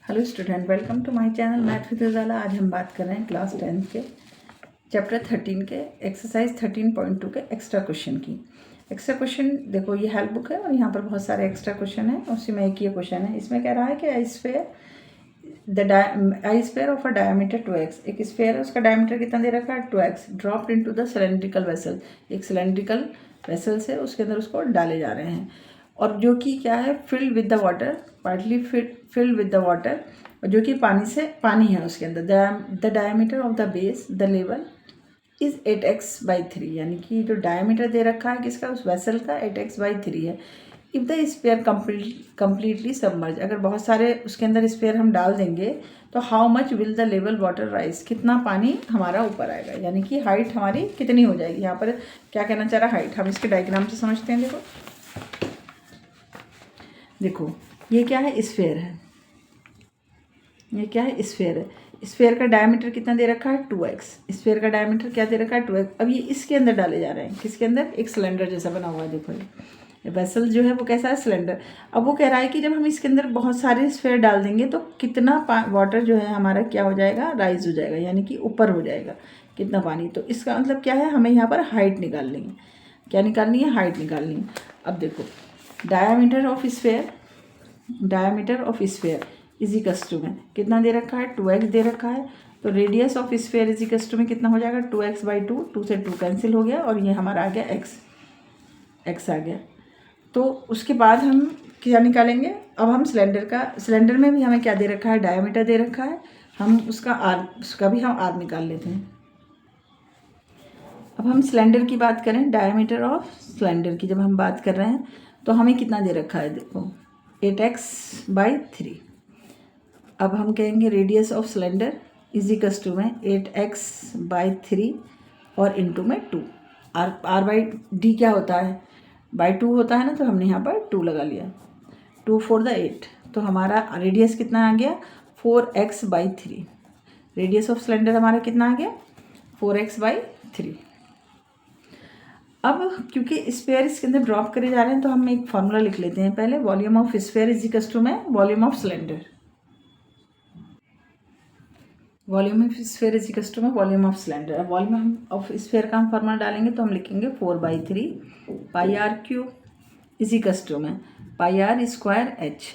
Hello student, welcome to my channel math with Ujala. आज हम बात कर रहे हैं क्लास 10 के चैप्टर 13 के एक्सरसाइज 13.2 के एक्स्ट्रा क्वेश्चन की। एक्स्ट्रा क्वेश्चन देखो, ये हेल्प बुक है और यहाँ पर बहुत सारे एक्स्ट्रा क्वेश्चन है, उसी में एक ये क्वेश्चन है। इसमें कह रहा है कि I sphere of a diameter 2x, एक स्फेयर है, उसका डायमीटर कितना दे रखा है 2x, dropped into the cylindrical vessel. एक सिलेंड्रिकल वेसल से उसके अंदर उसको डाले जा रहे हैं और जो कि क्या है, filled with the water, partly filled with the water, और जो कि पानी है उसके अंदर। The diameter of the base the level is 8x/3, यानी कि जो डायमीटर दे रखा है किसका, उस वेसल का 8x/3 है। If the sphere completely submerge, अगर बहुत सारे उसके अंदर स्पेयर हम डाल देंगे तो how much will the level water rise, कितना पानी हमारा ऊपर आएगा, यानी कि हाइट हमारी कितनी हो जाएगी। यहाँ पर क्या कहना चाह रहा है, हाइट। हम इसके डायग्राम से समझते हैं। देखो ये क्या है, स्फेयर है। ये क्या है, स्फेयर है। स्फेयर का डायमीटर कितना दे रखा है 2x। स्फेयर का डायमीटर क्या दे रखा है 2x। अब ये इसके अंदर डाले जा रहे हैं, किसके अंदर, एक सिलेंडर जैसा बना हुआ है। देखो ये वेसल जो है वो कैसा है, सिलेंडर। अब वो कह रहा है कि जब हम इसके अंदर बहुत सारे स्फेयर डाल देंगे तो कितना वाटर जो है हमारा क्या हो जाएगा, राइज हो जाएगा, यानी कि ऊपर हो जाएगा कितना पानी। तो इसका मतलब क्या है, हमें यहाँ पर हाइट निकालनी है। क्या निकालनी है, हाइट निकालनी है। अब देखो diameter of sphere is equals to में कितना दे रखा है 2x दे रखा है। तो radius of sphere is equals to में कितना हो जाएगा 2x/2, 2 से 2 कैंसिल हो गया और ये हमारा आ गया x आ गया। तो उसके बाद हम क्या निकालेंगे, अब हम सिलेंडर में भी हमें क्या दे रखा है, डायमीटर दे रखा है। हम उसका भी हम आर निकाल लेते हैं। अब हम सिलेंडर की बात करें, डायमीटर ऑफ सिलेंडर की जब हम बात कर रहे हैं तो हमें कितना दे रखा है, देखो 8x/3। अब हम कहेंगे radius of cylinder is equals to में 8x/3 और इंटू में 2। r/d क्या होता है, /2 होता है ना, तो हमने यहाँ पर 2 लगा लिया। 2 4 द 8, तो हमारा रेडियस कितना आ गया 4x/3। रेडियस ऑफ सिलेंडर हमारा कितना आ गया 4x/3। अब क्योंकि स्फेयर इसके अंदर ड्रॉप करे जा रहे हैं तो हम एक फार्मूला लिख लेते हैं पहले। Volume of sphere is equals to में volume of cylinder. Volume of sphere is equals to में volume of cylinder. Volume of sphere का हम फार्मूला डालेंगे तो हम लिखेंगे 4/3 πr³ इज इक्वल्स टू में πr²h।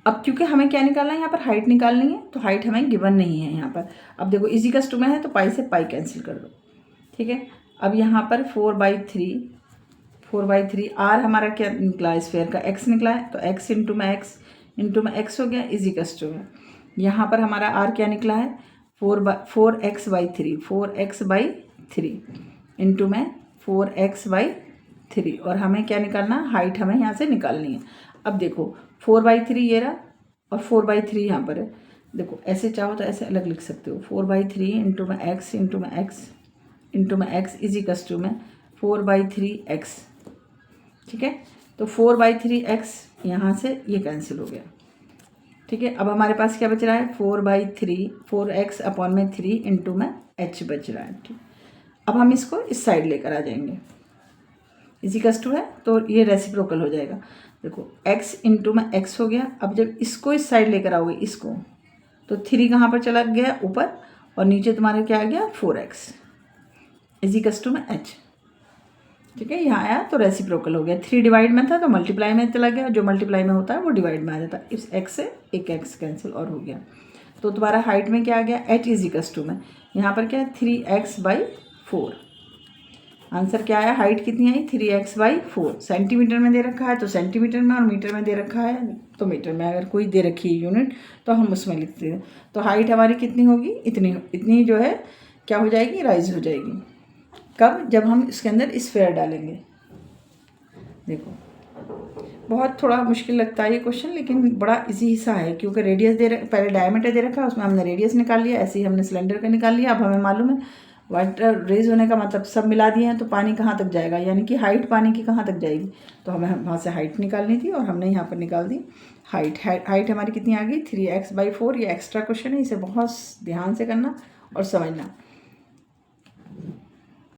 अब क्योंकि हमें क्या निकालना है, यहाँ पर हाइट निकालनी है, तो हाइट हमें गिवन नहीं है यहाँ पर। अब देखो इज इक्वल्स टू में है तो पाई से पाई कैंसिल कर दो, ठीक है। अब यहाँ पर 4/3 आर हमारा क्या निकला, स्फेयर का x निकला है, तो x इंटू में x हो गया इज इक्वल्स टू में यहाँ पर हमारा r क्या निकला है 4x/3 इंटू में 4x/3। और हमें क्या निकालना, हाइट हमें यहाँ से निकालनी है। अब देखो 4/3 ये रहा और 4/3 यहाँ पर है। देखो ऐसे चाहो तो ऐसे अलग लिख सकते हो, 4/3 इंटू में x इज इक्वल्स टू में 4/3x, ठीक है। तो 4/3x यहाँ से ये कैंसिल हो गया, ठीक है। अब हमारे पास क्या बच रहा है 4x/3 इंटू में h बच रहा है, ठीक। अब हम इसको इस साइड लेकर आ जाएंगे, इज इक्वल्स टू है तो ये रेसिप्रोकल हो जाएगा। देखो x इंटू में x हो गया। अब जब इसको इस साइड लेकर आओगे इसको, तो 3 कहाँ पर चला गया ऊपर और नीचे तुम्हारा क्या आ गया 4x इज इक्वल्स टू में h, ठीक है। यहाँ आया तो रेसिप्रोकल हो गया। 3 डिवाइड में था तो मल्टीप्लाई में चला गया, जो मल्टीप्लाई में होता है वो डिवाइड में आ जाता है। इस x से एक x कैंसिल और हो गया। तो तुम्हारा हाइट में क्या आ गया h इज इक्वल्स टू में यहाँ पर क्या है 3x/4। आंसर क्या आया, हाइट कितनी आई 3x/4। सेंटीमीटर में दे रखा है तो सेंटीमीटर में, और मीटर में दे रखा है तो मीटर में। अगर कोई दे रखी है यूनिट तो हम उसमें लिखते हैं। तो हाइट हमारी कितनी होगी, इतनी जो है क्या हो जाएगी, राइज हो जाएगी। कब, जब हम इसके अंदर स्फेयर डालेंगे। देखो बहुत थोड़ा मुश्किल लगता है ये क्वेश्चन, लेकिन बड़ा इजी सा है क्योंकि रेडियस पहले डायमीटर दे रखा है, उसमें हमने रेडियस निकाल लिया, ऐसे ही हमने सिलेंडर का निकाल लिया। अब हमें मालूम है वाटर रेज होने का मतलब सब मिला दिए हैं तो पानी कहाँ तक जाएगा, यानी कि हाइट पानी की कहाँ तक जाएगी। तो हमें वहाँ से हाइट निकालनी थी और हमने यहाँ पर निकाल दी हाइट हमारी कितनी आ गई 3x/4। ये एक्स्ट्रा क्वेश्चन है, इसे बहुत ध्यान से करना और समझना।